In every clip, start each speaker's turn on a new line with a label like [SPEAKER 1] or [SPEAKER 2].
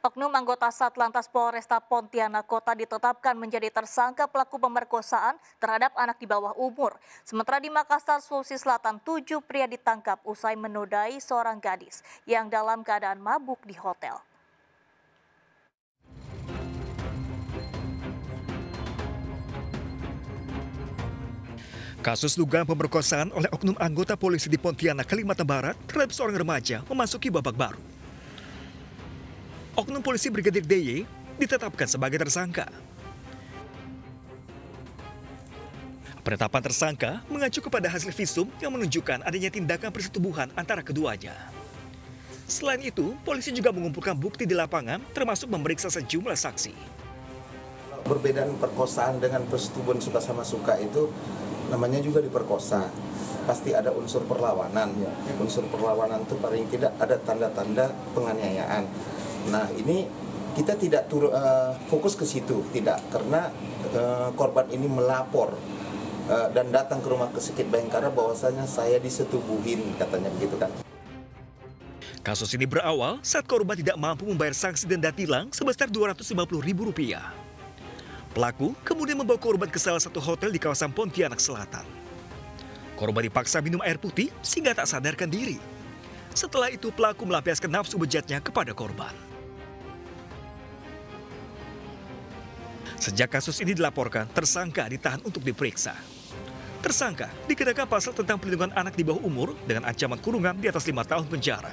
[SPEAKER 1] Oknum anggota Satlantas Polresta Pontianak Kota ditetapkan menjadi tersangka pelaku pemerkosaan terhadap anak di bawah umur. Sementara di Makassar, Sulawesi Selatan, 7 pria ditangkap usai menodai seorang gadis yang dalam keadaan mabuk di hotel.
[SPEAKER 2] Kasus dugaan pemerkosaan oleh oknum anggota polisi di Pontianak, Kalimantan Barat terhadap seorang remaja memasuki babak baru. Oknum polisi Brigadir DY ditetapkan sebagai tersangka. Penetapan tersangka mengacu kepada hasil visum yang menunjukkan adanya tindakan persetubuhan antara keduanya. Selain itu, polisi juga mengumpulkan bukti di lapangan termasuk memeriksa sejumlah saksi.
[SPEAKER 3] Perbedaan perkosaan dengan persetubuhan suka sama suka itu namanya juga diperkosa. Pasti ada unsur perlawanan. Unsur perlawanan itu paling tidak ada tanda-tanda penganiayaan. Nah, ini kita tidak fokus ke situ, tidak, karena korban ini melapor dan datang ke rumah sakit Bayangkara bahwasanya saya disetubuhin, katanya begitu kan.
[SPEAKER 2] Kasus ini berawal saat korban tidak mampu membayar sanksi denda tilang sebesar Rp250.000. Pelaku kemudian membawa korban ke salah satu hotel di kawasan Pontianak Selatan. Korban dipaksa minum air putih sehingga tak sadarkan diri. Setelah itu pelaku melampiaskan nafsu bejatnya kepada korban. Sejak kasus ini dilaporkan, tersangka ditahan untuk diperiksa. Tersangka dikenakan pasal tentang perlindungan anak di bawah umur dengan ancaman kurungan di atas 5 tahun penjara.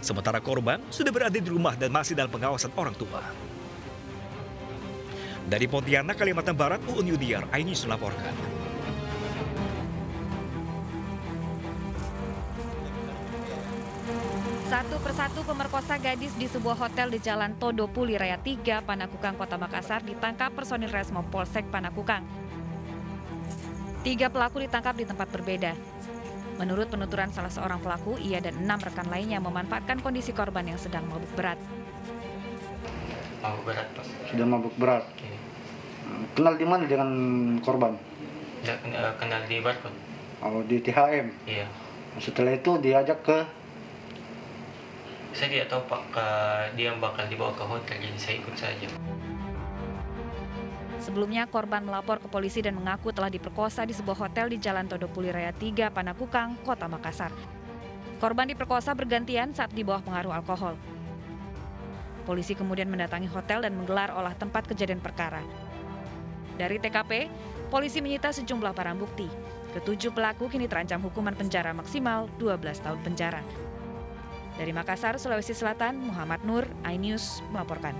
[SPEAKER 2] Sementara korban sudah berada di rumah dan masih dalam pengawasan orang tua. Dari Pontianak, Kalimantan Barat, Uun Yudiar, iNews melaporkan.
[SPEAKER 4] Satu persatu pemerkosa gadis di sebuah hotel di Jalan Todo Puli Raya 3, Panakukang, Kota Makassar ditangkap personil Resmo Polsek Panakukang. 3 pelaku ditangkap di tempat berbeda. Menurut penuturan salah seorang pelaku, ia dan 6 rekan lainnya memanfaatkan kondisi korban yang sedang mabuk berat.
[SPEAKER 5] Mabuk berat, Pak.
[SPEAKER 6] Sudah mabuk berat. Kenal di mana dengan korban?
[SPEAKER 5] Kenal di Barcode.
[SPEAKER 6] Oh, di THM?
[SPEAKER 5] Iya.
[SPEAKER 6] Setelah itu diajak ke?
[SPEAKER 5] Saya tidak tahu, Pak, dia bakal dibawa ke hotel, jadi saya ikut saja.
[SPEAKER 4] Sebelumnya, korban melapor ke polisi dan mengaku telah diperkosa di sebuah hotel di Jalan Todo Puli Raya 3, Panakukang, Kota Makassar. Korban diperkosa bergantian saat di bawah pengaruh alkohol. Polisi kemudian mendatangi hotel dan menggelar olah tempat kejadian perkara. Dari TKP, polisi menyita sejumlah barang bukti. Ke-7 pelaku kini terancam hukuman penjara maksimal 12 tahun penjara. Dari Makassar, Sulawesi Selatan, Muhammad Nur, iNews melaporkan.